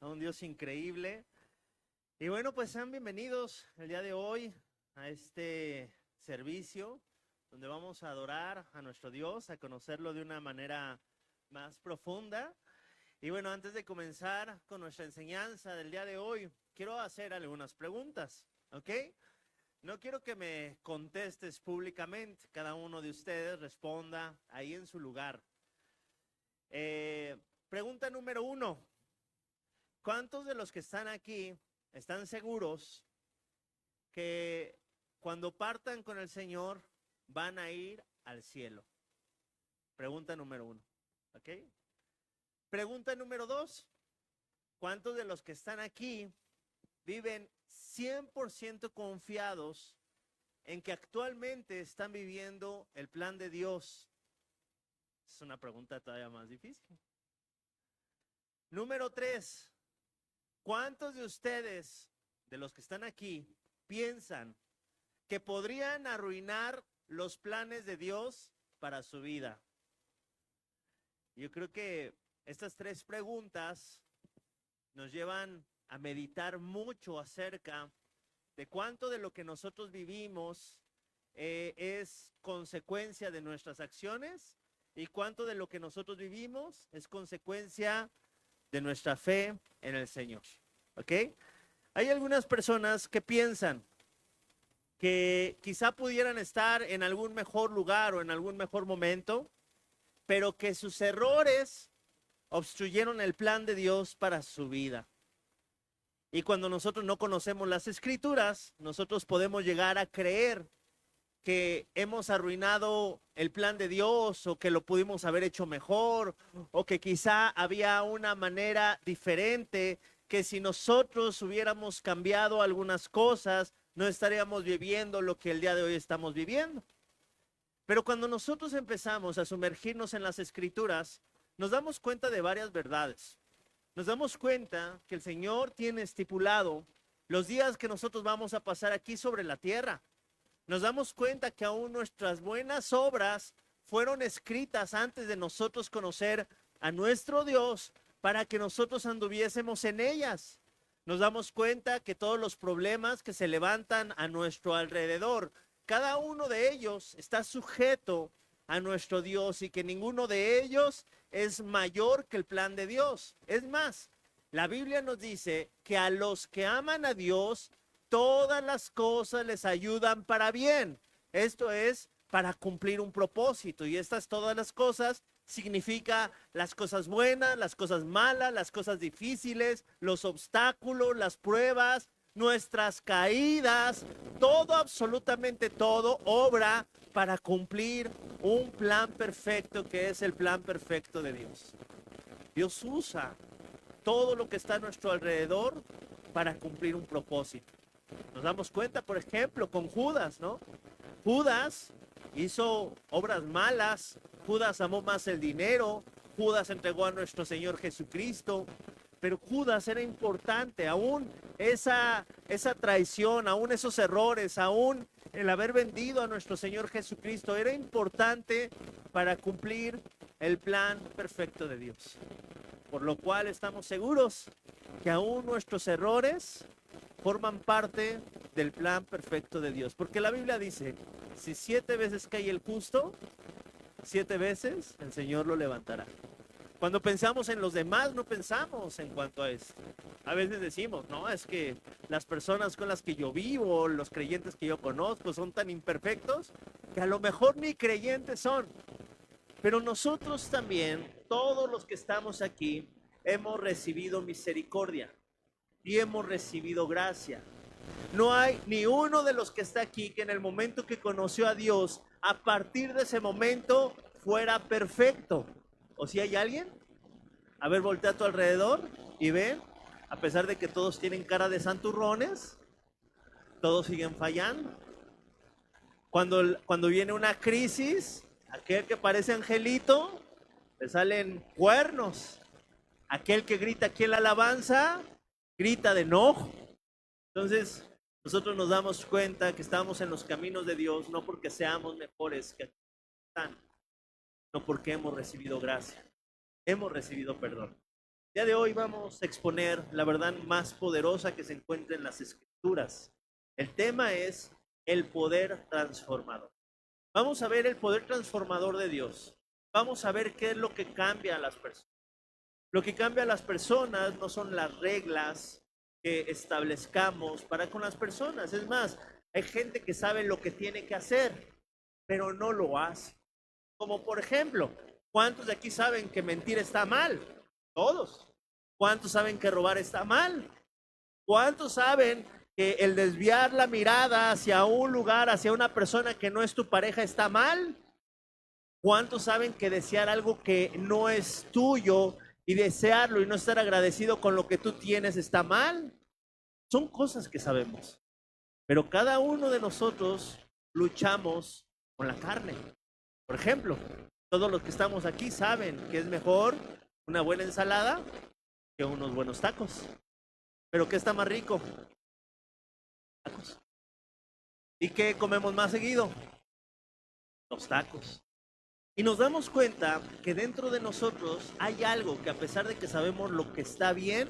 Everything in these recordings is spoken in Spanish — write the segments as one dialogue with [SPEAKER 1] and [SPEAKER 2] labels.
[SPEAKER 1] a un Dios increíble. Y bueno, pues sean bienvenidos el día de hoy a este servicio donde vamos a adorar a nuestro Dios, a conocerlo de una manera más profunda. Y bueno, antes de comenzar con nuestra enseñanza del día de hoy, quiero hacer algunas preguntas, ¿ok? No quiero que me contestes públicamente, cada uno de ustedes responda ahí en su lugar. Pregunta número 1. ¿Cuántos de los que están aquí están seguros que cuando partan con el Señor van a ir al cielo? Pregunta número 1, ¿ok? Pregunta número 2. ¿Cuántos de los que están aquí viven 100% confiados en que actualmente están viviendo el plan de Dios? Es una pregunta todavía más difícil. Número 3. ¿Cuántos de ustedes, de los que están aquí, piensan que podrían arruinar los planes de Dios para su vida? Yo creo que estas tres preguntas nos llevan a meditar mucho acerca de cuánto de lo que nosotros vivimos es consecuencia de nuestras acciones y cuánto de lo que nosotros vivimos es consecuencia de nuestra fe en el Señor. ¿Ok? Hay algunas personas que piensan que quizá pudieran estar en algún mejor lugar o en algún mejor momento, pero que sus errores obstruyeron el plan de Dios para su vida. Y cuando nosotros no conocemos las escrituras, nosotros podemos llegar a creer que hemos arruinado el plan de Dios o que lo pudimos haber hecho mejor o que quizá había una manera diferente, que si nosotros hubiéramos cambiado algunas cosas, no estaríamos viviendo lo que el día de hoy estamos viviendo. Pero cuando nosotros empezamos a sumergirnos en las escrituras, nos damos cuenta de varias verdades. Nos damos cuenta que el Señor tiene estipulado los días que nosotros vamos a pasar aquí sobre la tierra. Nos damos cuenta que aún nuestras buenas obras fueron escritas antes de nosotros conocer a nuestro Dios para que nosotros anduviésemos en ellas. Nos damos cuenta que todos los problemas que se levantan a nuestro alrededor, cada uno de ellos está sujeto a nuestro Dios y que ninguno de ellos es mayor que el plan de Dios. Es más, la Biblia nos dice que a los que aman a Dios, todas las cosas les ayudan para bien. Esto es para cumplir un propósito. Y estas todas las cosas significa las cosas buenas, las cosas malas, las cosas difíciles, los obstáculos, las pruebas, nuestras caídas, todo, absolutamente todo, obra para cumplir un plan perfecto que es el plan perfecto de Dios. Dios usa todo lo que está a nuestro alrededor para cumplir un propósito. Nos damos cuenta, por ejemplo, con Judas, ¿no? Judas hizo obras malas, Judas amó más el dinero, Judas entregó a nuestro Señor Jesucristo, pero Judas era importante, aún esa traición, aún esos errores, aún el haber vendido a nuestro Señor Jesucristo, era importante para cumplir el plan perfecto de Dios. Por lo cual estamos seguros que aún nuestros errores forman parte del plan perfecto de Dios. Porque la Biblia dice, si 7 veces cae el justo, 7 veces el Señor lo levantará. Cuando pensamos en los demás, no pensamos en cuanto a esto. A veces decimos, no, es que las personas con las que yo vivo, los creyentes que yo conozco, son tan imperfectos que a lo mejor ni creyentes son. Pero nosotros también, todos los que estamos aquí, hemos recibido misericordia y hemos recibido gracia. No hay ni uno de los que está aquí que en el momento que conoció a Dios, a partir de ese momento, fuera perfecto. ¿O si hay alguien? A ver, voltea a tu alrededor y ve, a pesar de que todos tienen cara de santurrones, todos siguen fallando. Cuando viene una crisis, aquel que parece angelito, le salen cuernos. Aquel que grita aquí en la alabanza, grita de enojo. Entonces, nosotros nos damos cuenta que estamos en los caminos de Dios, no porque seamos mejores que están, no porque hemos recibido gracia, hemos recibido perdón. El día de hoy vamos a exponer la verdad más poderosa que se encuentra en las Escrituras. El tema es el poder transformador. Vamos a ver el poder transformador de Dios. Vamos a ver qué es lo que cambia a las personas. Lo que cambia a las personas no son las reglas que establezcamos para con las personas. Es más, hay gente que sabe lo que tiene que hacer, pero no lo hace. Como por ejemplo, ¿cuántos de aquí saben que mentir está mal? Todos. ¿Cuántos saben que robar está mal? ¿Cuántos saben que el desviar la mirada hacia un lugar, hacia una persona que no es tu pareja está mal? ¿Cuántos saben que desear algo que no es tuyo y desearlo y no estar agradecido con lo que tú tienes está mal? Son cosas que sabemos. Pero cada uno de nosotros luchamos con la carne. Por ejemplo, todos los que estamos aquí saben que es mejor una buena ensalada que unos buenos tacos. ¿Pero qué está más rico? Tacos. ¿Y qué comemos más seguido? Los tacos. Y nos damos cuenta que dentro de nosotros hay algo que a pesar de que sabemos lo que está bien,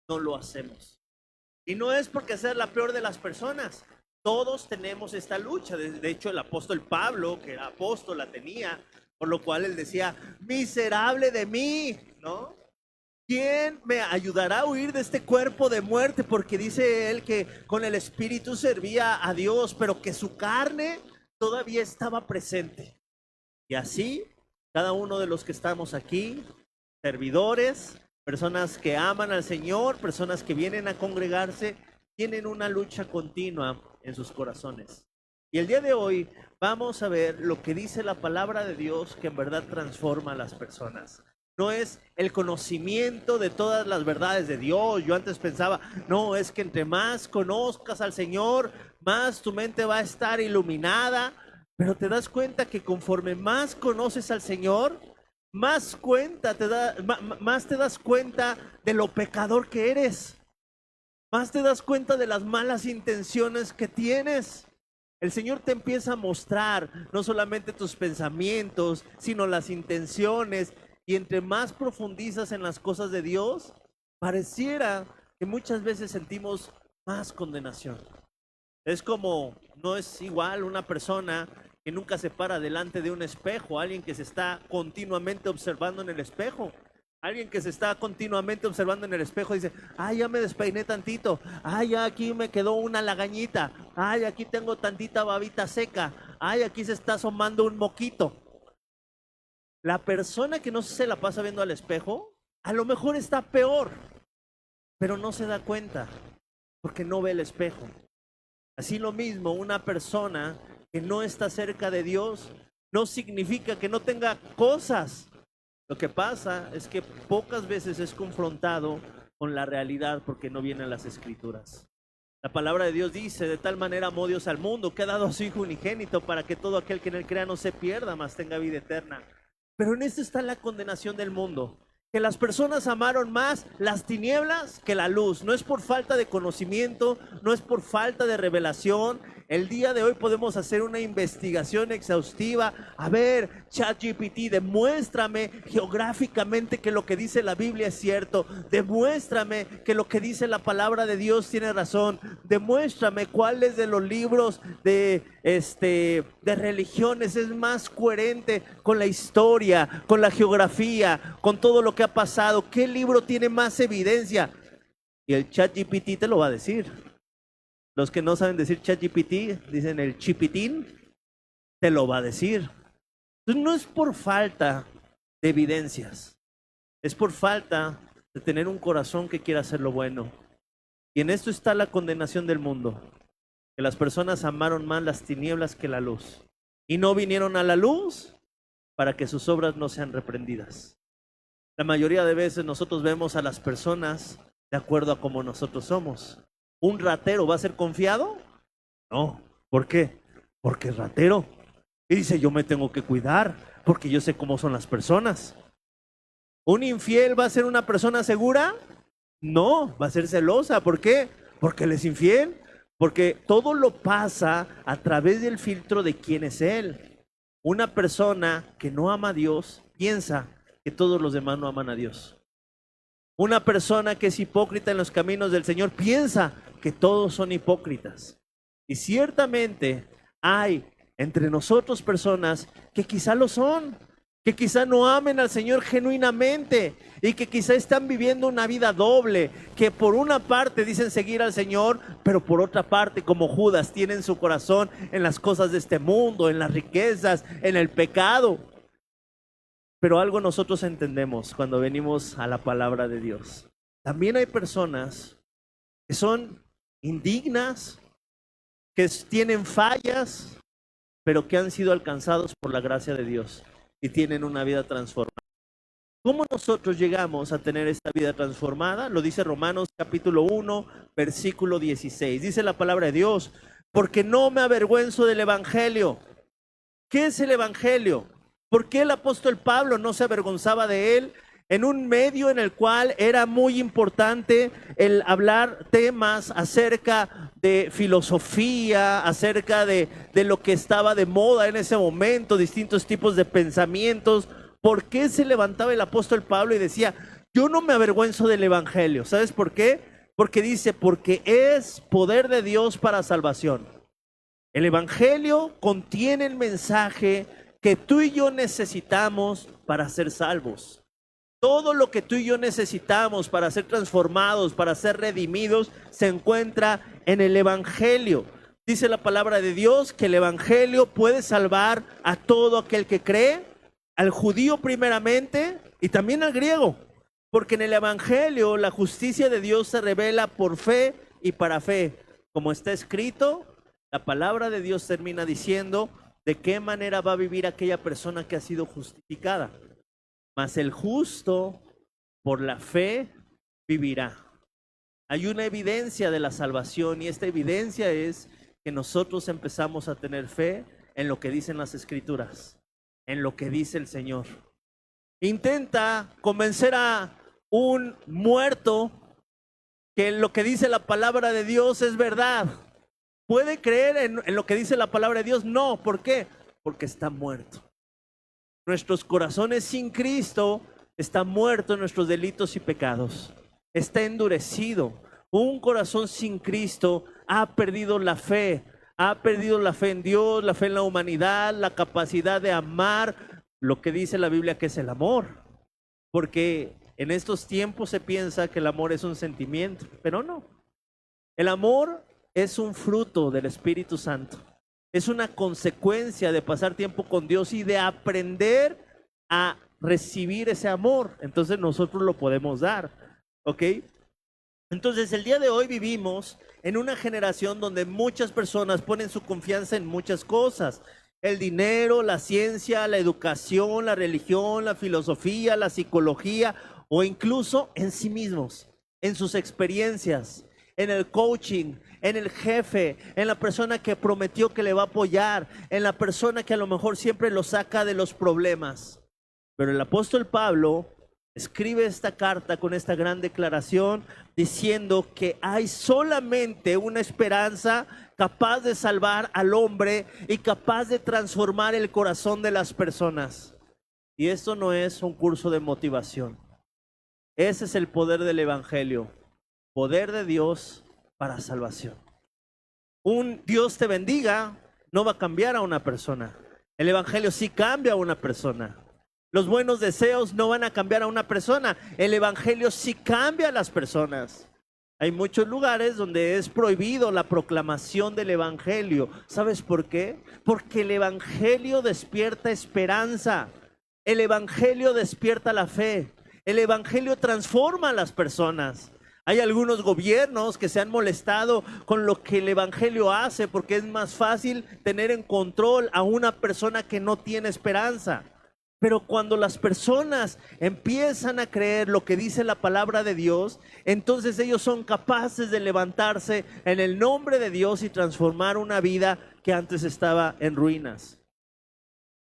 [SPEAKER 1] no lo hacemos. Y no es porque sea la peor de las personas. Todos tenemos esta lucha. De hecho, el apóstol Pablo, que era apóstol, la tenía, por lo cual él decía, miserable de mí, ¿no? ¿Quién me ayudará a huir de este cuerpo de muerte? Porque dice él que con el espíritu servía a Dios, pero que su carne todavía estaba presente. Y así, cada uno de los que estamos aquí, servidores, personas que aman al Señor, personas que vienen a congregarse, tienen una lucha continua en sus corazones. Y el día de hoy vamos a ver lo que dice la palabra de Dios que en verdad transforma a las personas. No es el conocimiento de todas las verdades de Dios. Yo antes pensaba, no, es que entre más conozcas al Señor, más tu mente va a estar iluminada. Pero te das cuenta que conforme más conoces al Señor, más te das cuenta de lo pecador que eres. Más te das cuenta de las malas intenciones que tienes. El Señor te empieza a mostrar no solamente tus pensamientos, sino las intenciones. Y entre más profundizas en las cosas de Dios, pareciera que muchas veces sentimos más condenación. Es como, no es igual una persona que nunca se para delante de un espejo, alguien que se está continuamente observando en el espejo. Alguien que se está continuamente observando en el espejo dice, ay, ya me despeiné tantito, ay, ya aquí me quedó una lagañita, ay, aquí tengo tantita babita seca, ay, aquí se está asomando un moquito. La persona que no se la pasa viendo al espejo, a lo mejor está peor, pero no se da cuenta, porque no ve el espejo. Así lo mismo, una persona que no está cerca de Dios no significa que no tenga cosas. Lo que pasa es que pocas veces es confrontado con la realidad porque no vienen las Escrituras. La palabra de Dios dice, de tal manera amó Dios al mundo, que ha dado a su Hijo unigénito para que todo aquel que en él crea no se pierda, mas tenga vida eterna. Pero en esto está la condenación del mundo, que las personas amaron más las tinieblas que la luz. No es por falta de conocimiento, no es por falta de revelación. El día de hoy podemos hacer una investigación exhaustiva. A ver, ChatGPT, demuéstrame geográficamente que lo que dice la Biblia es cierto. Demuéstrame que lo que dice la palabra de Dios tiene razón. Demuéstrame cuáles de los libros de religiones es más coherente con la historia, con la geografía, con todo lo que ha pasado. ¿Qué libro tiene más evidencia? Y el ChatGPT te lo va a decir. Los que no saben decir ChatGPT, dicen el chipitín, te lo va a decir. Entonces no es por falta de evidencias, es por falta de tener un corazón que quiera hacer lo bueno. Y en esto está la condenación del mundo, que las personas amaron más las tinieblas que la luz. Y no vinieron a la luz para que sus obras no sean reprendidas. La mayoría de veces nosotros vemos a las personas de acuerdo a cómo nosotros somos. ¿Un ratero va a ser confiado? No. ¿Por qué? Porque es ratero. Y dice, yo me tengo que cuidar porque yo sé cómo son las personas. ¿Un infiel va a ser una persona segura? No, va a ser celosa. ¿Por qué? Porque él es infiel. Porque todo lo pasa a través del filtro de quién es él. Una persona que no ama a Dios piensa que todos los demás no aman a Dios. Una persona que es hipócrita en los caminos del Señor piensa que todos son hipócritas. Y ciertamente hay entre nosotros personas que quizá lo son, que quizá no amen al Señor genuinamente y que quizá están viviendo una vida doble, que por una parte dicen seguir al Señor, pero por otra parte, como Judas, tienen su corazón en las cosas de este mundo, en las riquezas, en el pecado. Pero algo nosotros entendemos cuando venimos a la palabra de Dios. También hay personas que son indignas, que tienen fallas, pero que han sido alcanzados por la gracia de Dios y tienen una vida transformada. ¿Cómo nosotros llegamos a tener esta vida transformada? Lo dice Romanos capítulo 1, versículo 16. Dice la palabra de Dios, porque no me avergüenzo del evangelio. ¿Qué es el evangelio? ¿Por qué el apóstol Pablo no se avergonzaba de él? En un medio en el cual era muy importante el hablar temas acerca de filosofía, acerca de lo que estaba de moda en ese momento, distintos tipos de pensamientos. ¿Por qué se levantaba el apóstol Pablo y decía, yo no me avergüenzo del evangelio? ¿Sabes por qué? Porque dice, porque es poder de Dios para salvación. El evangelio contiene el mensaje que tú y yo necesitamos para ser salvos. Todo lo que tú y yo necesitamos para ser transformados, para ser redimidos, se encuentra en el evangelio. Dice la palabra de Dios que el evangelio puede salvar a todo aquel que cree, al judío primeramente y también al griego. Porque en el evangelio la justicia de Dios se revela por fe y para fe. Como está escrito, la palabra de Dios termina diciendo de qué manera va a vivir aquella persona que ha sido justificada. Mas el justo por la fe vivirá. Hay una evidencia de la salvación y esta evidencia es que nosotros empezamos a tener fe en lo que dicen las Escrituras, en lo que dice el Señor. Intenta convencer a un muerto que lo que dice la palabra de Dios es verdad. ¿Puede creer en lo que dice la palabra de Dios? No. ¿Por qué? Porque está muerto. Nuestros corazones sin Cristo están muertos en nuestros delitos y pecados. Está endurecido. Un corazón sin Cristo ha perdido la fe. Ha perdido la fe en Dios, la fe en la humanidad, la capacidad de amar lo que dice la Biblia que es el amor. Porque en estos tiempos se piensa que el amor es un sentimiento, pero no. El amor es un fruto del Espíritu Santo. Es una consecuencia de pasar tiempo con Dios y de aprender a recibir ese amor. Entonces nosotros lo podemos dar, ¿ok? Entonces el día de hoy vivimos en una generación donde muchas personas ponen su confianza en muchas cosas. El dinero, la ciencia, la educación, la religión, la filosofía, la psicología o incluso en sí mismos, en sus experiencias, en el coaching, en el jefe, en la persona que prometió que le va a apoyar, en la persona que a lo mejor siempre lo saca de los problemas. Pero el apóstol Pablo escribe esta carta con esta gran declaración diciendo que hay solamente una esperanza capaz de salvar al hombre y capaz de transformar el corazón de las personas. Y esto no es un curso de motivación. Ese es el poder del evangelio. Poder de Dios para salvación. Un Dios te bendiga no va a cambiar a una persona. El evangelio sí cambia a una persona. Los buenos deseos no van a cambiar a una persona. El evangelio sí cambia a las personas. Hay muchos lugares donde es prohibido la proclamación del evangelio. ¿Sabes por qué? Porque el evangelio despierta esperanza. El evangelio despierta la fe. El evangelio transforma a las personas. Hay algunos gobiernos que se han molestado con lo que el evangelio hace porque es más fácil tener en control a una persona que no tiene esperanza. Pero cuando las personas empiezan a creer lo que dice la palabra de Dios, entonces ellos son capaces de levantarse en el nombre de Dios y transformar una vida que antes estaba en ruinas.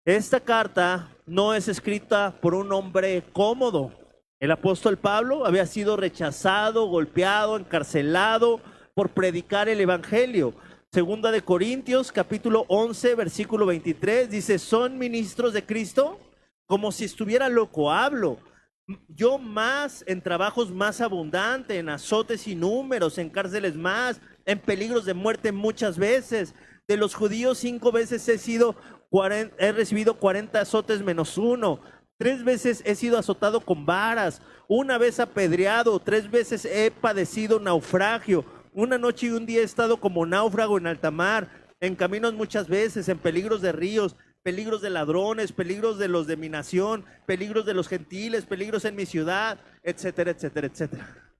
[SPEAKER 1] Esta carta no es escrita por un hombre cómodo. El apóstol Pablo había sido rechazado, golpeado, encarcelado por predicar el evangelio. Segunda de Corintios, capítulo 11, versículo 23, dice, ¿son ministros de Cristo? Como si estuviera loco hablo. Yo más, en trabajos más abundantes, en azotes sin números, en cárceles más, en peligros de muerte muchas veces. De los judíos 5 veces he recibido 40 azotes menos uno. 3 veces he sido azotado con varas, una vez apedreado, 3 veces he padecido naufragio. Una noche y un día he estado como náufrago en alta mar, en caminos muchas veces, en peligros de ríos, peligros de ladrones, peligros de los de mi nación, peligros de los gentiles, peligros en mi ciudad, etcétera, etcétera, etcétera.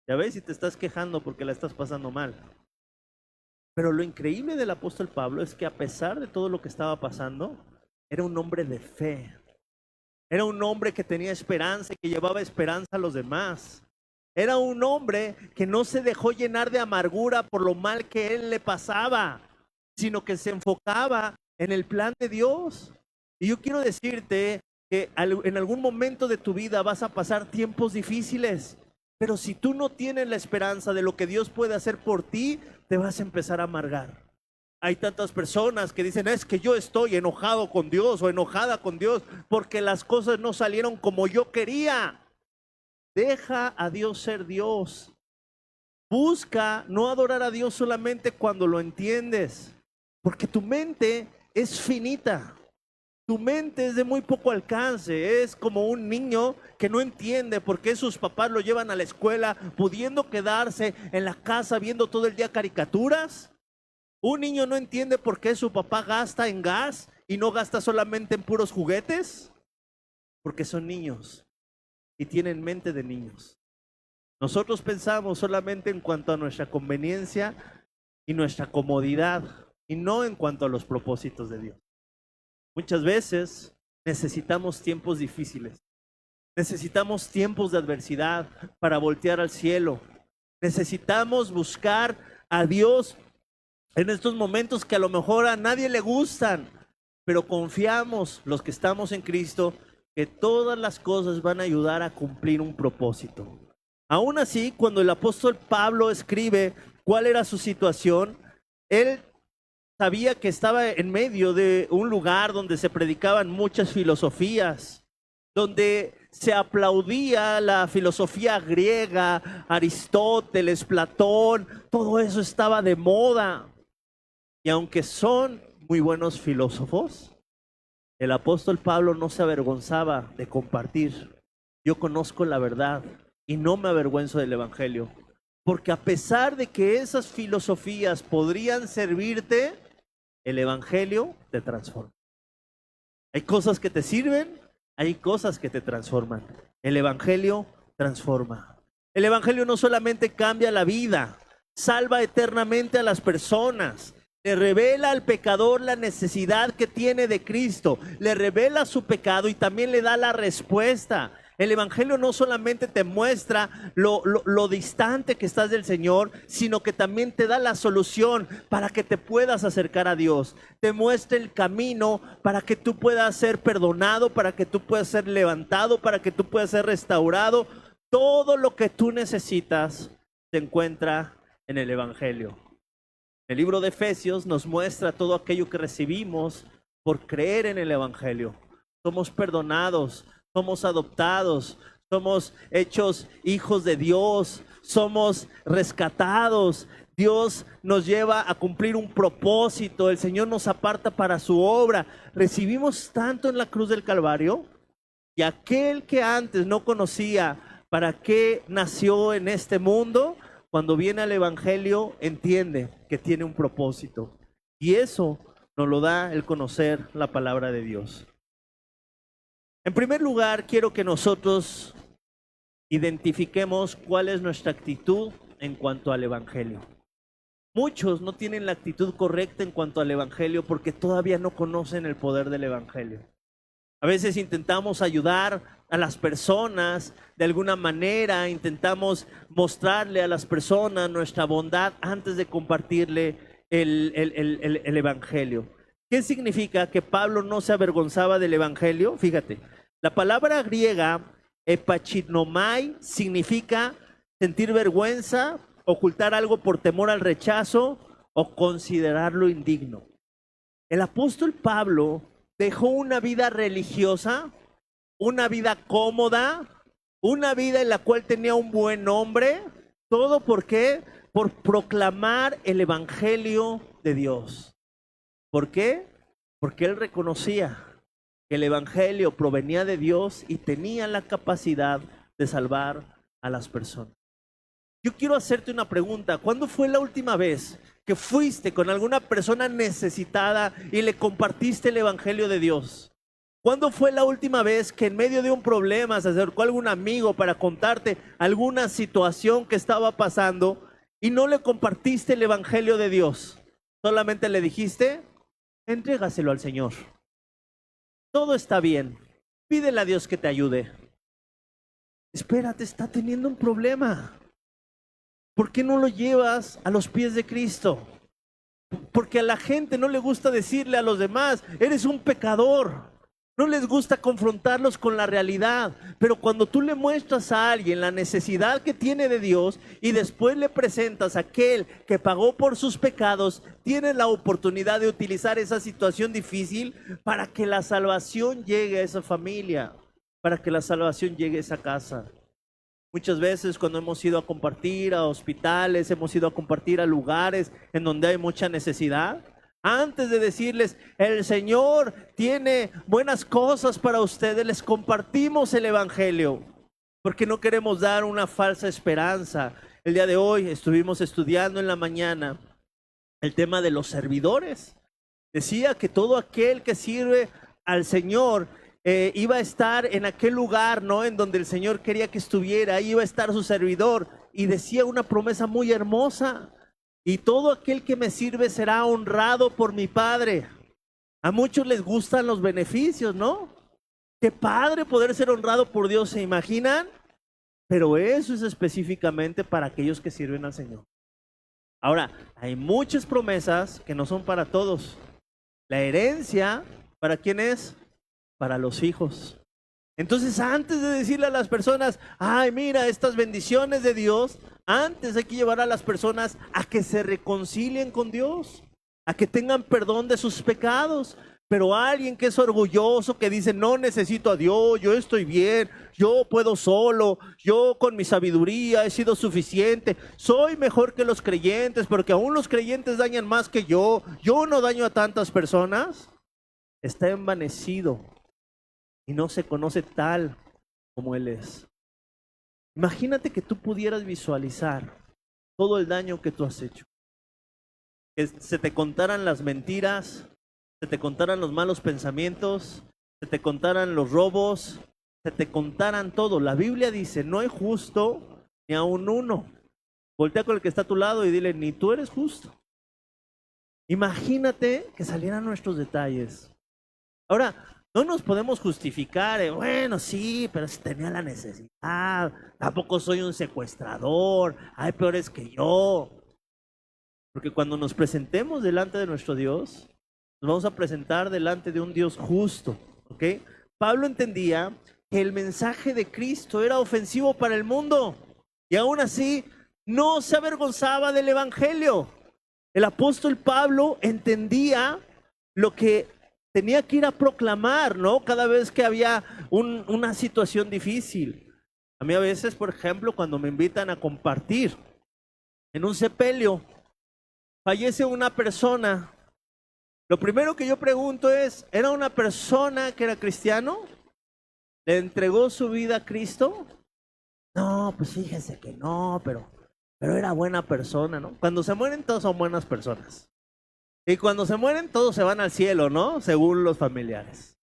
[SPEAKER 1] Ya ves, si te estás quejando porque la estás pasando mal. Pero lo increíble del apóstol Pablo es que a pesar de todo lo que estaba pasando, era un hombre de fe. Era un hombre que tenía esperanza y que llevaba esperanza a los demás. Era un hombre que no se dejó llenar de amargura por lo mal que él le pasaba, sino que se enfocaba en el plan de Dios. Y yo quiero decirte que en algún momento de tu vida vas a pasar tiempos difíciles, pero si tú no tienes la esperanza de lo que Dios puede hacer por ti, te vas a empezar a amargar. Hay tantas personas que dicen, es que yo estoy enojado con Dios o enojada con Dios porque las cosas no salieron como yo quería. Deja a Dios ser Dios. Busca no adorar a Dios solamente cuando lo entiendes, porque tu mente es finita. Tu mente es de muy poco alcance. Es como un niño que no entiende por qué sus papás lo llevan a la escuela, pudiendo quedarse en la casa viendo todo el día caricaturas. Un niño no entiende por qué su papá gasta en gas y no gasta solamente en puros juguetes, porque son niños y tienen mente de niños. Nosotros pensamos solamente en cuanto a nuestra conveniencia y nuestra comodidad y no en cuanto a los propósitos de Dios. Muchas veces necesitamos tiempos difíciles, necesitamos tiempos de adversidad para voltear al cielo, necesitamos buscar a Dios en estos momentos que a lo mejor a nadie le gustan, pero confiamos los que estamos en Cristo que todas las cosas van a ayudar a cumplir un propósito. Aún así, cuando el apóstol Pablo escribe cuál era su situación, él sabía que estaba en medio de un lugar donde se predicaban muchas filosofías, donde se aplaudía la filosofía griega, Aristóteles, Platón, todo eso estaba de moda. Y aunque son muy buenos filósofos, el apóstol Pablo no se avergonzaba de compartir. Yo conozco la verdad y no me avergüenzo del evangelio, porque a pesar de que esas filosofías podrían servirte, el evangelio te transforma. Hay cosas que te sirven, hay cosas que te transforman. El evangelio transforma. El evangelio no solamente cambia la vida, salva eternamente a las personas. Le revela al pecador la necesidad que tiene de Cristo, le revela su pecado y también le da la respuesta. El evangelio no solamente te muestra lo distante que estás del Señor, sino que también te da la solución para que te puedas acercar a Dios. Te muestra el camino para que tú puedas ser perdonado, para que tú puedas ser levantado, para que tú puedas ser restaurado. Todo lo que tú necesitas se encuentra en el evangelio. El libro de Efesios nos muestra todo aquello que recibimos por creer en el evangelio. Somos perdonados, somos adoptados, somos hechos hijos de Dios, somos rescatados. Dios nos lleva a cumplir un propósito, el Señor nos aparta para su obra. Recibimos tanto en la cruz del Calvario, y aquel que antes no conocía para qué nació en este mundo, cuando viene al evangelio entiende que tiene un propósito, y eso nos lo da el conocer la palabra de Dios. En primer lugar, quiero que nosotros identifiquemos cuál es nuestra actitud en cuanto al evangelio. Muchos no tienen la actitud correcta en cuanto al evangelio porque todavía no conocen el poder del evangelio. A veces intentamos ayudar a las personas de alguna manera, intentamos mostrarle a las personas nuestra bondad antes de compartirle el evangelio. ¿Qué significa que Pablo no se avergonzaba del evangelio? Fíjate, la palabra griega epachinomai significa sentir vergüenza, ocultar algo por temor al rechazo o considerarlo indigno. El apóstol Pablo dejó una vida religiosa una vida cómoda, una vida en la cual tenía un buen nombre. ¿Todo por qué? Por proclamar el evangelio de Dios. ¿Por qué? Porque él reconocía que el evangelio provenía de Dios y tenía la capacidad de salvar a las personas. Yo quiero hacerte una pregunta. ¿Cuándo fue la última vez que fuiste con alguna persona necesitada y le compartiste el evangelio de Dios? ¿Cuándo fue la última vez que en medio de un problema se acercó algún amigo para contarte alguna situación que estaba pasando y no le compartiste el evangelio de Dios? Solamente le dijiste, entrégaselo al Señor. Todo está bien. Pídele a Dios que te ayude. Espérate, está teniendo un problema. ¿Por qué no lo llevas a los pies de Cristo? Porque a la gente no le gusta decirle a los demás, eres un pecador. No les gusta confrontarlos con la realidad. Pero cuando tú le muestras a alguien la necesidad que tiene de Dios y después le presentas a aquel que pagó por sus pecados, tienes la oportunidad de utilizar esa situación difícil para que la salvación llegue a esa familia, para que la salvación llegue a esa casa. Muchas veces cuando hemos ido a compartir a hospitales, hemos ido a compartir a lugares en donde hay mucha necesidad, antes de decirles, el Señor tiene buenas cosas para ustedes, les compartimos el evangelio, porque no queremos dar una falsa esperanza. El día de hoy estuvimos estudiando en la mañana el tema de los servidores. Decía que todo aquel que sirve al Señor iba a estar en aquel lugar, ¿no? En donde el Señor quería que estuviera, ahí iba a estar su servidor. Y decía una promesa muy hermosa: y todo aquel que me sirve será honrado por mi Padre. A muchos les gustan los beneficios, ¿no? Qué padre poder ser honrado por Dios, ¿se imaginan? Pero eso es específicamente para aquellos que sirven al Señor. Ahora, hay muchas promesas que no son para todos. La herencia, ¿para quién es? Para los hijos. Entonces, antes de decirle a las personas, ay, mira, estas bendiciones de Dios, antes hay que llevar a las personas a que se reconcilien con Dios, a que tengan perdón de sus pecados. Pero alguien que es orgulloso, que dice, no necesito a Dios, yo estoy bien, yo puedo solo, yo con mi sabiduría he sido suficiente, soy mejor que los creyentes, porque aún los creyentes dañan más que yo no daño a tantas personas, está envanecido y no se conoce tal como Él es. Imagínate que tú pudieras visualizar todo el daño que tú has hecho. Que se te contaran las mentiras, se te contaran los malos pensamientos, se te contaran los robos, se te contaran todo. La Biblia dice, no hay justo ni aun uno. Voltea con el que está a tu lado y dile, ni tú eres justo. Imagínate que salieran nuestros detalles. Ahora, no nos podemos justificar, bueno, sí, pero si tenía la necesidad, tampoco soy un secuestrador, hay peores que yo. Porque cuando nos presentemos delante de nuestro Dios, nos vamos a presentar delante de un Dios justo, ¿ok? Pablo entendía que el mensaje de Cristo era ofensivo para el mundo y aún así no se avergonzaba del evangelio. El apóstol Pablo entendía lo que tenía que ir a proclamar, ¿no? Cada vez que había una situación difícil. A mí a veces, por ejemplo, cuando me invitan a compartir en un sepelio, fallece una persona, lo primero que yo pregunto es, ¿era una persona que era cristiano? ¿Le entregó su vida a Cristo? No, pues fíjese que no, pero era buena persona, ¿no? Cuando se mueren todos son buenas personas. Y cuando se mueren todos se van al cielo, ¿no? Según los familiares.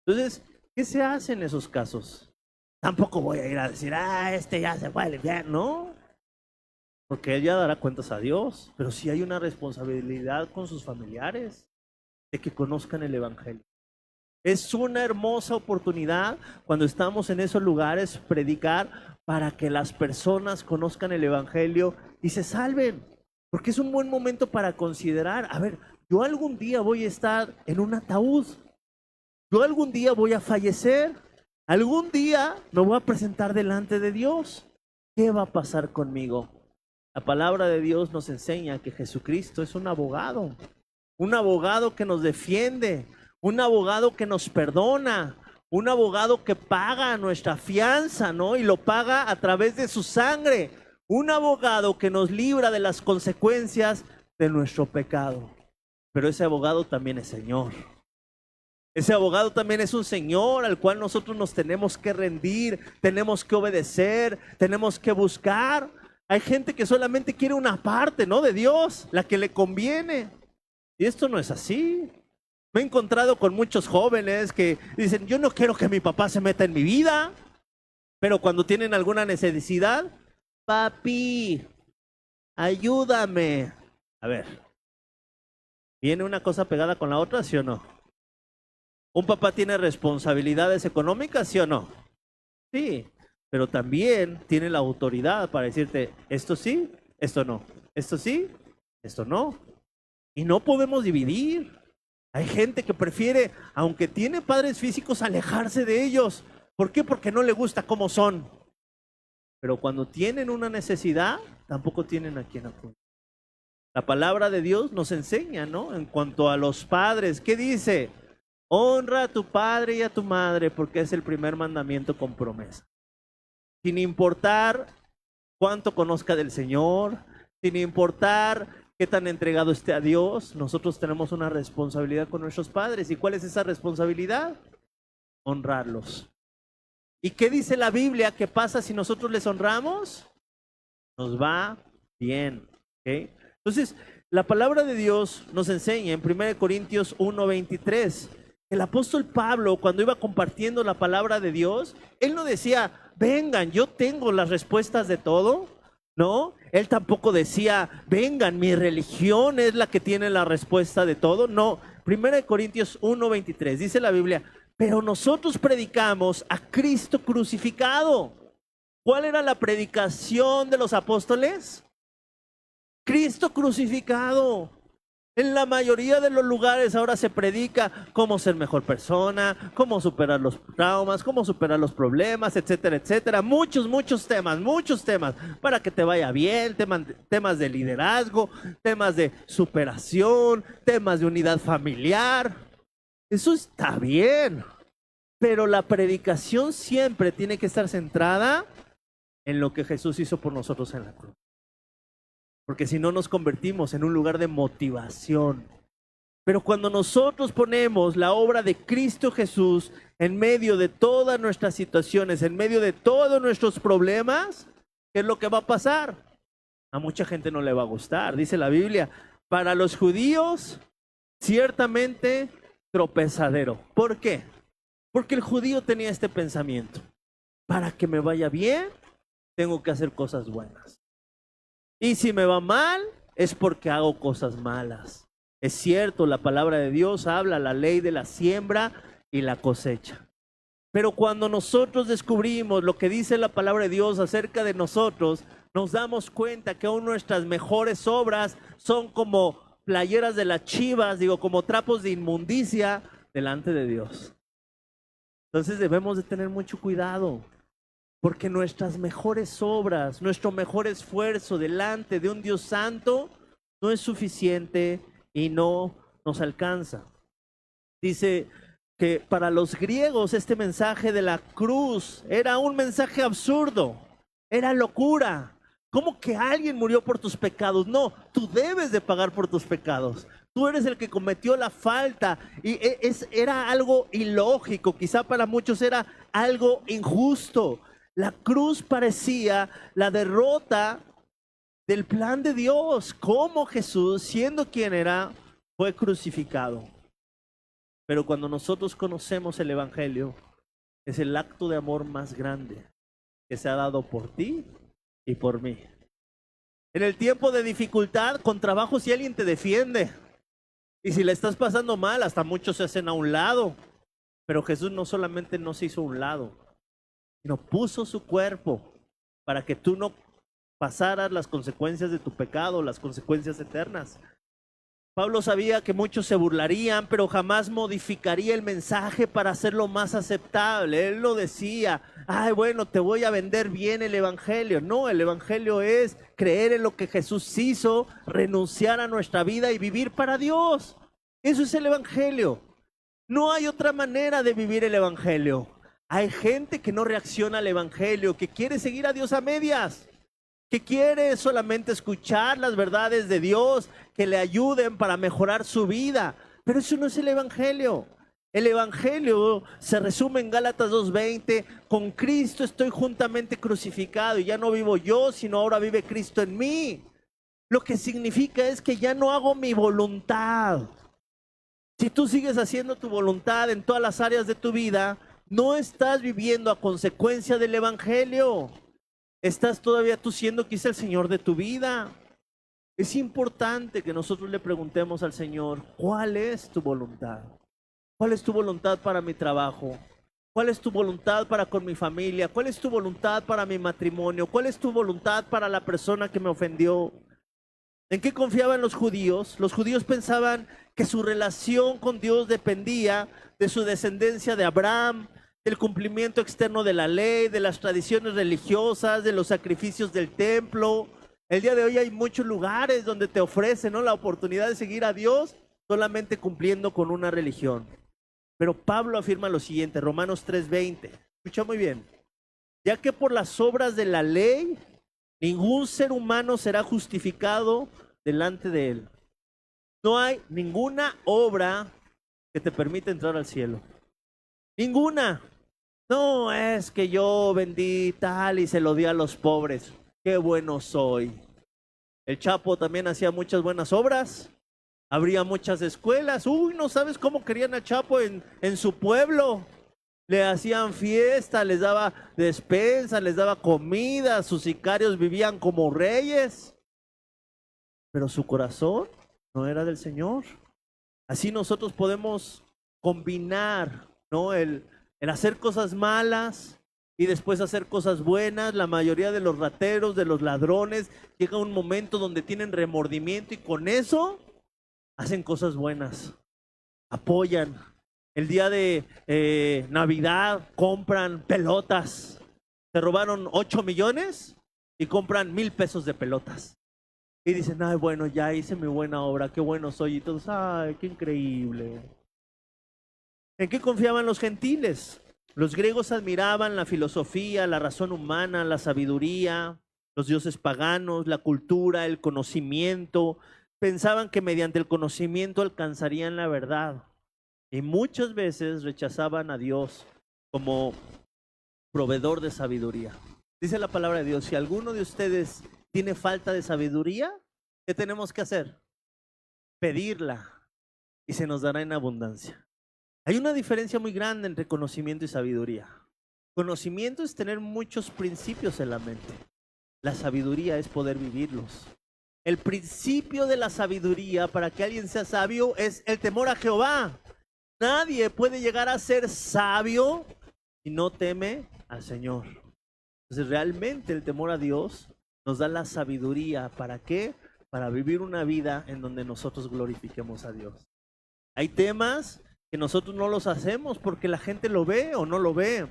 [SPEAKER 1] Entonces, ¿qué se hace en esos casos? Tampoco voy a ir a decir, este ya se fue al infierno, ¿no? Porque él ya dará cuentas a Dios, pero sí hay una responsabilidad con sus familiares de que conozcan el evangelio. Es una hermosa oportunidad cuando estamos en esos lugares predicar para que las personas conozcan el evangelio y se salven. Porque es un buen momento para considerar, a ver, yo algún día voy a estar en un ataúd, yo algún día voy a fallecer, algún día me voy a presentar delante de Dios. ¿Qué va a pasar conmigo? La palabra de Dios nos enseña que Jesucristo es un abogado que nos defiende, un abogado que nos perdona, Un abogado que paga nuestra fianza, ¿no? Y lo paga a través de su sangre. Un abogado que nos libra de las consecuencias de nuestro pecado. Pero ese abogado también es Señor. Ese abogado también es un Señor al cual nosotros nos tenemos que rendir, tenemos que obedecer, tenemos que buscar. Hay gente que solamente quiere una parte, ¿no? De Dios, la que le conviene. Y esto no es así. Me he encontrado con muchos jóvenes que dicen, yo no quiero que mi papá se meta en mi vida, pero cuando tienen alguna necesidad, papi, ayúdame. A ver, ¿viene una cosa pegada con la otra, sí o no? ¿Un papá tiene responsabilidades económicas, sí o no? Sí, pero también tiene la autoridad para decirte, esto sí, esto no, esto sí, esto no. Y no podemos dividir. Hay gente que prefiere, aunque tiene padres físicos, alejarse de ellos. ¿Por qué? Porque no le gusta cómo son. Pero cuando tienen una necesidad, tampoco tienen a quien acudir. La palabra de Dios nos enseña, ¿no? En cuanto a los padres, ¿qué dice? Honra a tu padre y a tu madre, porque es el primer mandamiento con promesa. Sin importar cuánto conozca del Señor, sin importar qué tan entregado esté a Dios, nosotros tenemos una responsabilidad con nuestros padres. ¿Y cuál es esa responsabilidad? Honrarlos. ¿Y qué dice la Biblia? ¿Qué pasa si nosotros les honramos? Nos va bien. ¿Okay? Entonces, la palabra de Dios nos enseña en 1 Corintios 1:23. El apóstol Pablo, cuando iba compartiendo la palabra de Dios, él no decía, vengan, yo tengo las respuestas de todo. No, él tampoco decía, vengan, mi religión es la que tiene la respuesta de todo. No, 1 Corintios 1:23 dice la Biblia, pero nosotros predicamos a Cristo crucificado. ¿Cuál era la predicación de los apóstoles? Cristo crucificado. En la mayoría de los lugares ahora se predica cómo ser mejor persona, cómo superar los traumas, cómo superar los problemas, etcétera, etcétera. Muchos temas para que te vaya bien, temas de liderazgo, temas de superación, temas de unidad familiar. Eso está bien, pero la predicación siempre tiene que estar centrada en lo que Jesús hizo por nosotros en la cruz. Porque si no nos convertimos en un lugar de motivación. Pero cuando nosotros ponemos la obra de Cristo Jesús en medio de todas nuestras situaciones, en medio de todos nuestros problemas, ¿qué es lo que va a pasar? A mucha gente no le va a gustar. Dice la Biblia, para los judíos, ciertamente tropezadero. ¿Por qué? Porque el judío tenía este pensamiento. Para que me vaya bien, tengo que hacer cosas buenas. Y si me va mal, es porque hago cosas malas. Es cierto, la palabra de Dios habla la ley de la siembra y la cosecha. Pero cuando nosotros descubrimos lo que dice la palabra de Dios acerca de nosotros, nos damos cuenta que aún nuestras mejores obras son como playeras de las Chivas, como trapos de inmundicia delante de Dios. Entonces debemos de tener mucho cuidado. Porque nuestras mejores obras, nuestro mejor esfuerzo delante de un Dios santo no es suficiente y no nos alcanza. Dice que para los griegos este mensaje de la cruz era un mensaje absurdo, era locura. ¿Cómo que alguien murió por tus pecados? No, tú debes de pagar por tus pecados. Tú eres el que cometió la falta y era algo ilógico, quizá para muchos era algo injusto. La cruz parecía la derrota del plan de Dios, cómo Jesús, siendo quien era, fue crucificado. Pero cuando nosotros conocemos el Evangelio, es el acto de amor más grande que se ha dado por ti y por mí. En el tiempo de dificultad, con trabajo, si alguien te defiende, y si le estás pasando mal, hasta muchos se hacen a un lado. Pero Jesús no solamente no se hizo a un lado, sino puso su cuerpo para que tú no pasaras las consecuencias de tu pecado, las consecuencias eternas. Pablo sabía que muchos se burlarían, pero jamás modificaría el mensaje para hacerlo más aceptable. Él lo decía, ay, bueno, te voy a vender bien el Evangelio. No, el Evangelio es creer en lo que Jesús hizo, renunciar a nuestra vida y vivir para Dios. Eso es el Evangelio. No hay otra manera de vivir el evangelio. Hay gente que no reacciona al evangelio, que quiere seguir a Dios a medias, que quiere solamente escuchar las verdades de Dios, que le ayuden para mejorar su vida. Pero eso no es el evangelio. El evangelio se resume en Gálatas 2:20, con Cristo estoy juntamente crucificado y ya no vivo yo, sino ahora vive Cristo en mí. Lo que significa es que ya no hago mi voluntad. Si tú sigues haciendo tu voluntad en todas las áreas de tu vida, no estás viviendo a consecuencia del evangelio. Estás todavía tú siendo quizá el Señor de tu vida. Es importante que nosotros le preguntemos al Señor, ¿cuál es tu voluntad? ¿Cuál es tu voluntad para mi trabajo? ¿Cuál es tu voluntad para con mi familia? ¿Cuál es tu voluntad para mi matrimonio? ¿Cuál es tu voluntad para la persona que me ofendió? ¿En qué confiaban los judíos? Los judíos pensaban que su relación con Dios dependía de su descendencia de Abraham, del cumplimiento externo de la ley, de las tradiciones religiosas, de los sacrificios del templo. El día de hoy hay muchos lugares donde te ofrecen, ¿no?, la oportunidad de seguir a Dios solamente cumpliendo con una religión. Pero Pablo afirma lo siguiente, Romanos 3:20. Escucha muy bien. Ya que por las obras de la ley, ningún ser humano será justificado delante de él. No hay ninguna obra que te permita entrar al cielo. Ninguna. No es que yo vendí tal y se lo di a los pobres. Qué bueno soy. El Chapo también hacía muchas buenas obras. Habría muchas escuelas. Uy, no sabes cómo querían a Chapo en su pueblo. Le hacían fiesta, les daba despensa, les daba comida. Sus sicarios vivían como reyes. Pero su corazón no era del Señor. Así nosotros podemos combinar, ¿no?, el hacer cosas malas y después hacer cosas buenas. La mayoría de los rateros, de los ladrones, llega un momento donde tienen remordimiento y con eso hacen cosas buenas, apoyan. El día de Navidad compran pelotas. Se robaron 8 millones y compran 1,000 pesos de pelotas. Y dicen, ay, bueno, ya hice mi buena obra, qué bueno soy. Y todos, ay, qué increíble. ¿En qué confiaban los gentiles? Los griegos admiraban la filosofía, la razón humana, la sabiduría, los dioses paganos, la cultura, el conocimiento. Pensaban que mediante el conocimiento alcanzarían la verdad. Y muchas veces rechazaban a Dios como proveedor de sabiduría. Dice la palabra de Dios, si alguno de ustedes tiene falta de sabiduría, ¿qué tenemos que hacer? Pedirla y se nos dará en abundancia. Hay una diferencia muy grande entre conocimiento y sabiduría. Conocimiento es tener muchos principios en la mente. La sabiduría es poder vivirlos. El principio de la sabiduría para que alguien sea sabio es el temor a Jehová. Nadie puede llegar a ser sabio si no teme al Señor. Entonces realmente el temor a Dios nos da la sabiduría. ¿Para qué? Para vivir una vida en donde nosotros glorifiquemos a Dios. Hay temas que nosotros no los hacemos porque la gente lo ve o no lo ve.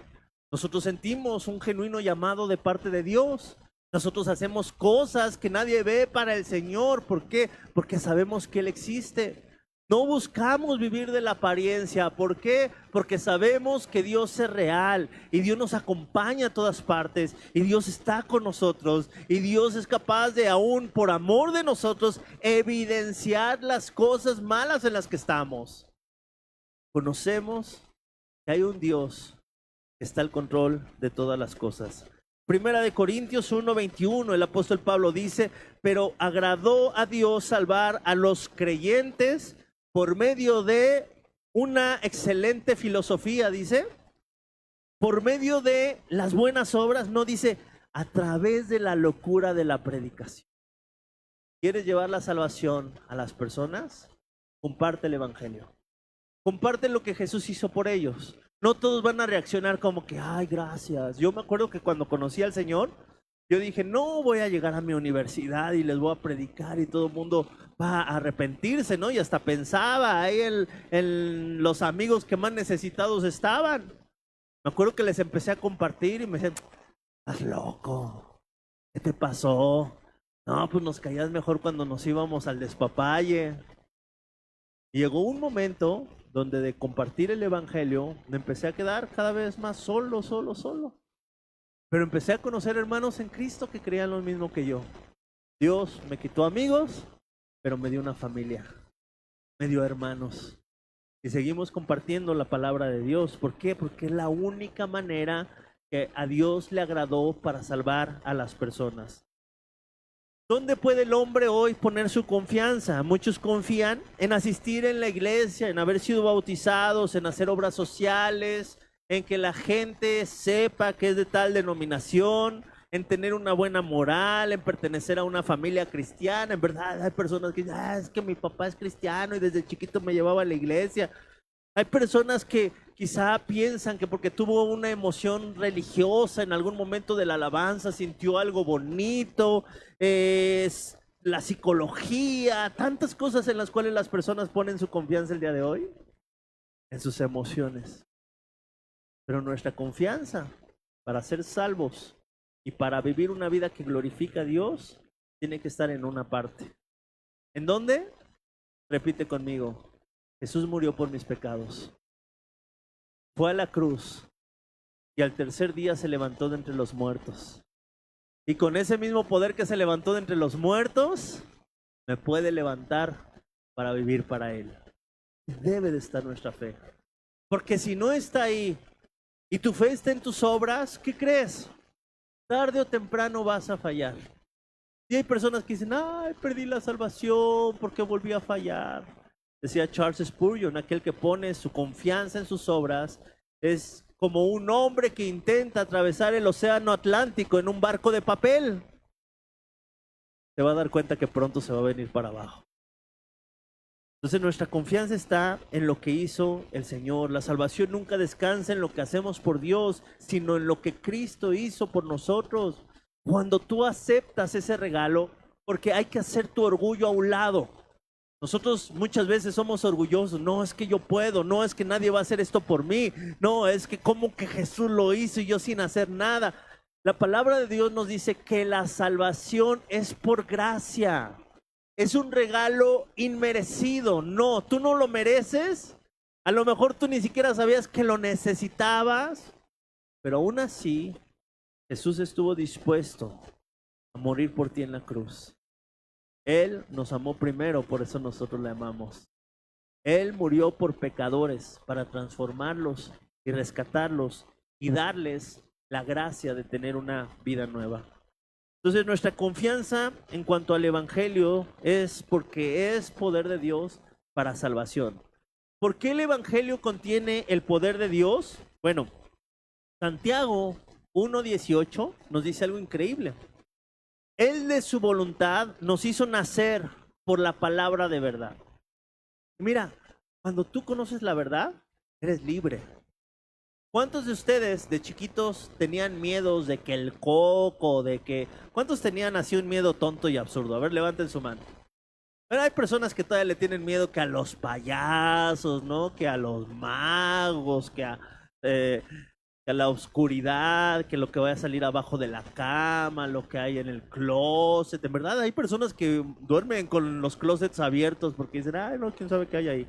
[SPEAKER 1] Nosotros sentimos un genuino llamado de parte de Dios. Nosotros hacemos cosas que nadie ve para el Señor. ¿Por qué? Porque sabemos que Él existe. No buscamos vivir de la apariencia. ¿Por qué? Porque sabemos que Dios es real y Dios nos acompaña a todas partes y Dios está con nosotros y Dios es capaz de, aún por amor de nosotros, evidenciar las cosas malas en las que estamos. Conocemos que hay un Dios que está al control de todas las cosas. Primera de Corintios 1:21, el apóstol Pablo dice, pero agradó a Dios salvar a los creyentes por medio de una excelente filosofía, dice, por medio de las buenas obras, no dice, a través de la locura de la predicación. ¿Quieres llevar la salvación a las personas? Comparte el evangelio. Comparte lo que Jesús hizo por ellos. No todos van a reaccionar como que, ay, gracias. Yo me acuerdo que cuando conocí al Señor, yo dije, no voy a llegar a mi universidad y les voy a predicar y todo el mundo va a arrepentirse, ¿no? Y hasta pensaba ahí en los amigos que más necesitados estaban. Me acuerdo que les empecé a compartir y me decían, estás loco, ¿qué te pasó? No, pues nos caías mejor cuando nos íbamos al despapalle. Y llegó un momento donde de compartir el evangelio me empecé a quedar cada vez más solo. Pero empecé a conocer hermanos en Cristo que creían lo mismo que yo. Dios me quitó amigos, pero me dio una familia, me dio hermanos. Y seguimos compartiendo la palabra de Dios. ¿Por qué? Porque es la única manera que a Dios le agradó para salvar a las personas. ¿Dónde puede el hombre hoy poner su confianza? Muchos confían en asistir en la iglesia, en haber sido bautizados, en hacer obras sociales, en que la gente sepa que es de tal denominación, en tener una buena moral, en pertenecer a una familia cristiana. En verdad hay personas que dicen, es que mi papá es cristiano y desde chiquito me llevaba a la iglesia. Hay personas que quizá piensan que porque tuvo una emoción religiosa en algún momento de la alabanza, sintió algo bonito, la psicología, tantas cosas en las cuales las personas ponen su confianza el día de hoy, en sus emociones. Pero nuestra confianza para ser salvos y para vivir una vida que glorifica a Dios, tiene que estar en una parte. ¿En dónde? Repite conmigo. Jesús murió por mis pecados. Fue a la cruz y al tercer día se levantó de entre los muertos. Y con ese mismo poder que se levantó de entre los muertos, me puede levantar para vivir para Él. Debe de estar nuestra fe. Porque si no está ahí y tu fe está en tus obras, ¿qué crees? Tarde o temprano vas a fallar. Y hay personas que dicen, ay, perdí la salvación porque volví a fallar. Decía Charles Spurgeon, aquel que pone su confianza en sus obras es como un hombre que intenta atravesar el océano Atlántico en un barco de papel. Se va a dar cuenta que pronto se va a venir para abajo. Entonces nuestra confianza está en lo que hizo el Señor. La salvación nunca descansa en lo que hacemos por Dios, sino en lo que Cristo hizo por nosotros. Cuando tú aceptas ese regalo, porque hay que hacer tu orgullo a un lado. Nosotros muchas veces somos orgullosos. No, es que yo puedo. No, es que nadie va a hacer esto por mí. No, es que como que Jesús lo hizo y yo sin hacer nada. La palabra de Dios nos dice que la salvación es por gracia. Es un regalo inmerecido. No, tú no lo mereces. A lo mejor tú ni siquiera sabías que lo necesitabas. Pero aún así, Jesús estuvo dispuesto a morir por ti en la cruz. Él nos amó primero, por eso nosotros le amamos. Él murió por pecadores para transformarlos y rescatarlos y darles la gracia de tener una vida nueva. Entonces nuestra confianza en cuanto al Evangelio es porque es poder de Dios para salvación. ¿Por qué el Evangelio contiene el poder de Dios? Bueno, Santiago 1:18 nos dice algo increíble. Él de su voluntad nos hizo nacer por la palabra de verdad. Mira, cuando tú conoces la verdad, eres libre. ¿Cuántos de ustedes de chiquitos tenían miedos de que el coco, de que... ¿Cuántos tenían así un miedo tonto y absurdo? A ver, levanten su mano. Pero hay personas que todavía le tienen miedo que a los payasos, ¿no? Que a los magos, que a la oscuridad, que lo que vaya a salir abajo de la cama, lo que hay en el closet. En verdad hay personas que duermen con los closets abiertos porque dicen, ay, no, quién sabe qué hay ahí.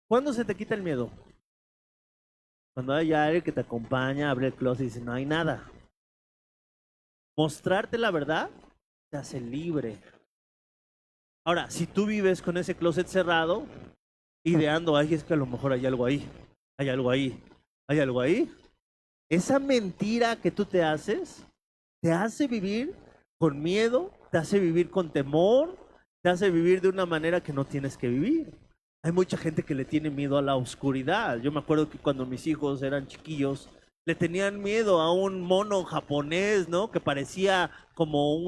[SPEAKER 1] ¿Cuándo se te quita el miedo? Cuando hay alguien que te acompaña, abre el closet y dice, no hay nada. Mostrarte la verdad te hace libre. Ahora, si tú vives con ese closet cerrado, ideando, ay, es que a lo mejor hay algo ahí, hay algo ahí, hay algo ahí. Esa mentira que tú te hace vivir con miedo, te hace vivir con temor, te hace vivir de una manera que no tienes que vivir. Hay mucha gente que le tiene miedo a la oscuridad. Yo me acuerdo que cuando mis hijos eran chiquillos, le tenían miedo a un mono japonés, ¿no? Que parecía como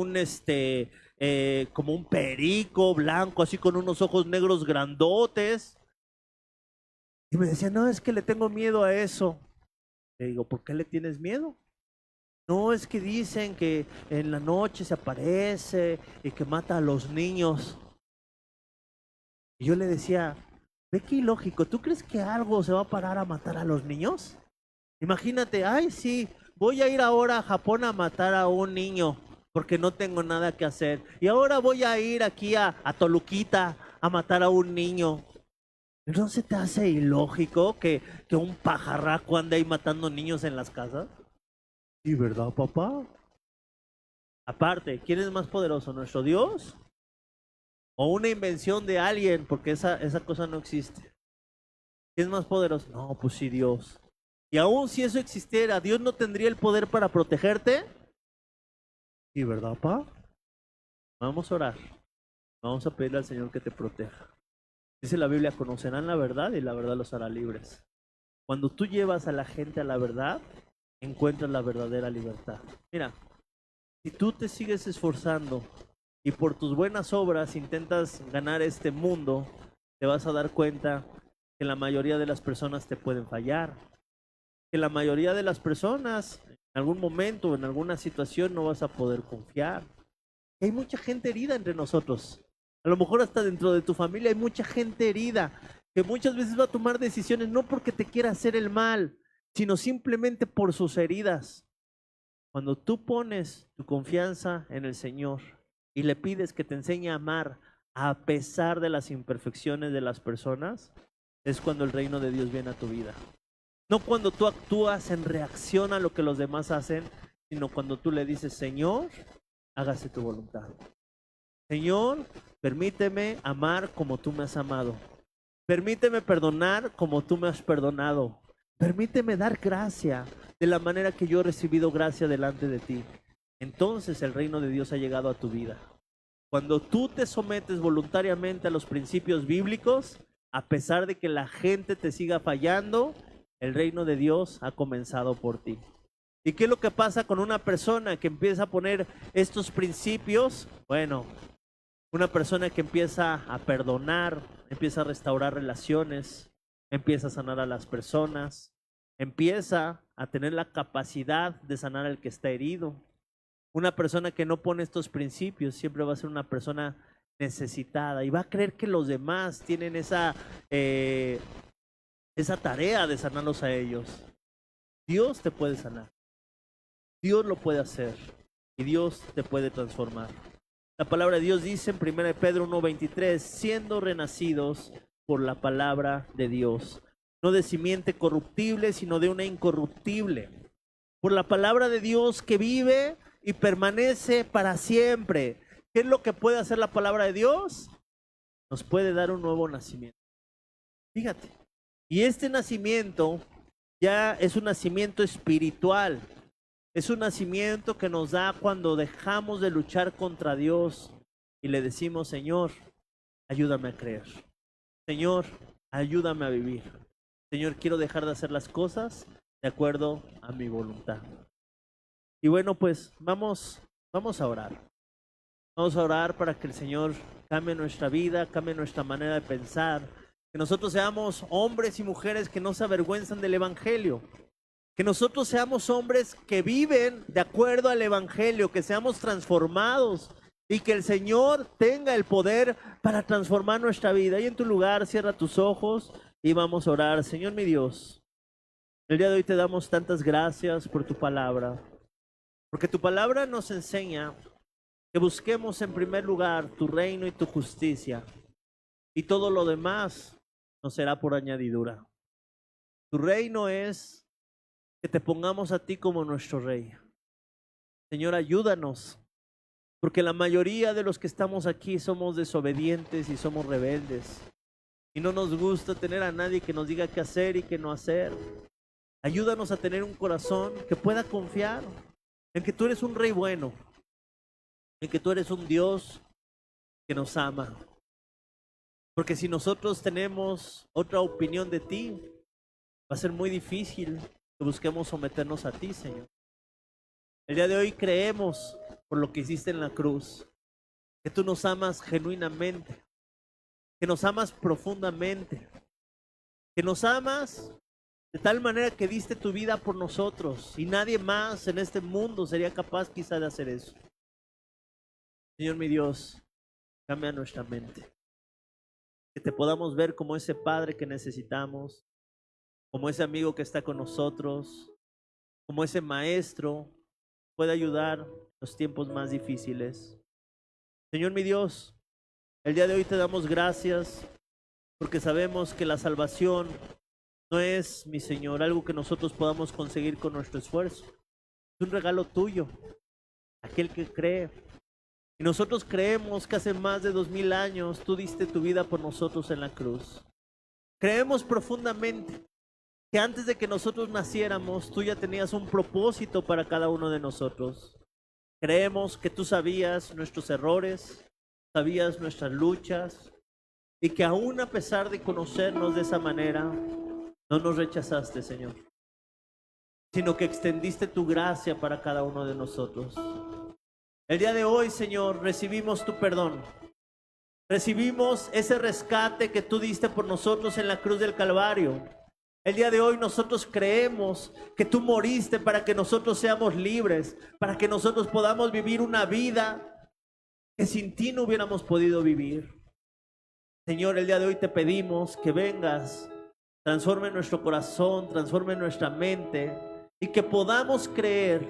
[SPEAKER 1] como un perico blanco, así con unos ojos negros grandotes. Y me decían, no, es que le tengo miedo a eso. Le digo, ¿por qué le tienes miedo? No, es que dicen que en la noche se aparece y que mata a los niños. Y yo le decía, ve qué ilógico, ¿tú crees que algo se va a parar a matar a los niños? Imagínate, ay, sí, voy a ir ahora a Japón a matar a un niño porque no tengo nada que hacer. Y ahora voy a ir aquí a Toluquita a matar a un niño. ¿No se te hace ilógico que un pajarraco ande ahí matando niños en las casas? Sí, ¿verdad, papá? Aparte, ¿quién es más poderoso, nuestro Dios o una invención de alguien? Porque esa cosa no existe. ¿Quién es más poderoso? No, pues sí, Dios. Y aún si eso existiera, ¿Dios no tendría el poder para protegerte? Sí, ¿verdad, papá? Vamos a orar. Vamos a pedirle al Señor que te proteja. Dice la Biblia, conocerán la verdad y la verdad los hará libres. Cuando tú llevas a la gente a la verdad, encuentras la verdadera libertad. Mira, si tú te sigues esforzando y por tus buenas obras intentas ganar este mundo, te vas a dar cuenta que la mayoría de las personas te pueden fallar, que la mayoría de las personas en algún momento, en alguna situación no vas a poder confiar. Hay mucha gente herida entre nosotros. A lo mejor hasta dentro de tu familia hay mucha gente herida que muchas veces va a tomar decisiones no porque te quiera hacer el mal, sino simplemente por sus heridas. Cuando tú pones tu confianza en el Señor y le pides que te enseñe a amar a pesar de las imperfecciones de las personas, es cuando el reino de Dios viene a tu vida. No cuando tú actúas en reacción a lo que los demás hacen, sino cuando tú le dices, Señor, hágase tu voluntad. Señor, permíteme amar como tú me has amado. Permíteme perdonar como tú me has perdonado. Permíteme dar gracia de la manera que yo he recibido gracia delante de ti. Entonces el reino de Dios ha llegado a tu vida. Cuando tú te sometes voluntariamente a los principios bíblicos, a pesar de que la gente te siga fallando, el reino de Dios ha comenzado por ti. ¿Y qué es lo que pasa con una persona que empieza a poner estos principios? Bueno, una persona que empieza a perdonar, empieza a restaurar relaciones, empieza a sanar a las personas, empieza a tener la capacidad de sanar al que está herido. Una persona que no pone estos principios siempre va a ser una persona necesitada y va a creer que los demás tienen esa tarea de sanarlos a ellos. Dios te puede sanar, Dios lo puede hacer y Dios te puede transformar. La palabra de Dios dice en 1 Pedro 1:23, siendo renacidos por la palabra de Dios, no de simiente corruptible, sino de una incorruptible, por la palabra de Dios que vive y permanece para siempre. ¿Qué es lo que puede hacer la palabra de Dios? Nos puede dar un nuevo nacimiento. Fíjate, y este nacimiento ya es un nacimiento espiritual. Es un nacimiento que nos da cuando dejamos de luchar contra Dios y le decimos, Señor, ayúdame a creer. Señor, ayúdame a vivir. Señor, quiero dejar de hacer las cosas de acuerdo a mi voluntad. Y bueno, pues vamos a orar. Vamos a orar para que el Señor cambie nuestra vida, cambie nuestra manera de pensar. Que nosotros seamos hombres y mujeres que no se avergüenzan del Evangelio. Que nosotros seamos hombres que viven de acuerdo al Evangelio, que seamos transformados y que el Señor tenga el poder para transformar nuestra vida. Y en tu lugar, cierra tus ojos y vamos a orar. Señor mi Dios, el día de hoy te damos tantas gracias por tu palabra, porque tu palabra nos enseña que busquemos en primer lugar tu reino y tu justicia, y todo lo demás nos será por añadidura. Tu reino es que te pongamos a ti como nuestro rey. Señor, ayúdanos, porque la mayoría de los que estamos aquí somos desobedientes y somos rebeldes. Y no nos gusta tener a nadie que nos diga qué hacer y qué no hacer. Ayúdanos a tener un corazón que pueda confiar en que tú eres un rey bueno, en que tú eres un Dios que nos ama. Porque si nosotros tenemos otra opinión de ti, va a ser muy difícil que busquemos someternos a ti, Señor. El día de hoy creemos por lo que hiciste en la cruz, que tú nos amas genuinamente, que nos amas profundamente, que nos amas de tal manera que diste tu vida por nosotros y nadie más en este mundo sería capaz quizá de hacer eso. Señor mi Dios, cambia nuestra mente, que te podamos ver como ese Padre que necesitamos, como ese amigo que está con nosotros, como ese maestro puede ayudar en los tiempos más difíciles. Señor mi Dios, el día de hoy te damos gracias porque sabemos que la salvación no es, mi Señor, algo que nosotros podamos conseguir con nuestro esfuerzo. Es un regalo tuyo, aquel que cree. Y nosotros creemos que hace más de 2000 años tú diste tu vida por nosotros en la cruz. Creemos profundamente que antes de que nosotros naciéramos, tú ya tenías un propósito para cada uno de nosotros. Creemos que tú sabías nuestros errores, sabías nuestras luchas, y que aún a pesar de conocernos de esa manera, no nos rechazaste, Señor, sino que extendiste tu gracia para cada uno de nosotros. El día de hoy, Señor, recibimos tu perdón. Recibimos ese rescate que tú diste por nosotros en la cruz del Calvario. El día de hoy nosotros creemos que tú moriste para que nosotros seamos libres, para que nosotros podamos vivir una vida que sin ti no hubiéramos podido vivir. Señor, el día de hoy te pedimos que vengas, transforme nuestro corazón, transforme nuestra mente y que podamos creer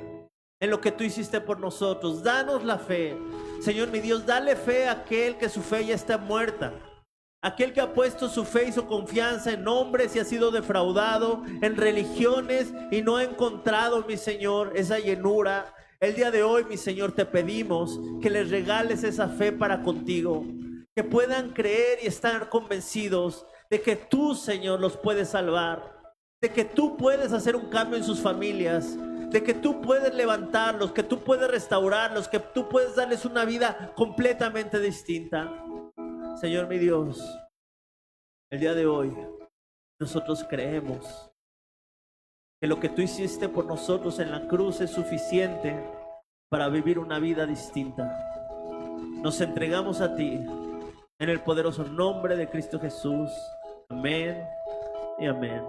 [SPEAKER 1] en lo que tú hiciste por nosotros. Danos la fe. Señor mi Dios, dale fe a aquel que su fe ya está muerta. Aquel que ha puesto su fe y su confianza en hombres y ha sido defraudado, en religiones y no ha encontrado, mi Señor, esa llenura. El día de hoy, mi Señor, te pedimos que les regales esa fe para contigo. Que puedan creer y estar convencidos de que tú, Señor, los puedes salvar. De que tú puedes hacer un cambio en sus familias. De que tú puedes levantarlos, que tú puedes restaurarlos, que tú puedes darles una vida completamente distinta. Señor mi Dios, el día de hoy nosotros creemos que lo que tú hiciste por nosotros en la cruz es suficiente para vivir una vida distinta. Nos entregamos a ti en el poderoso nombre de Cristo Jesús. Amén y amén.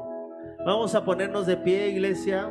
[SPEAKER 1] Vamos a ponernos de pie, iglesia.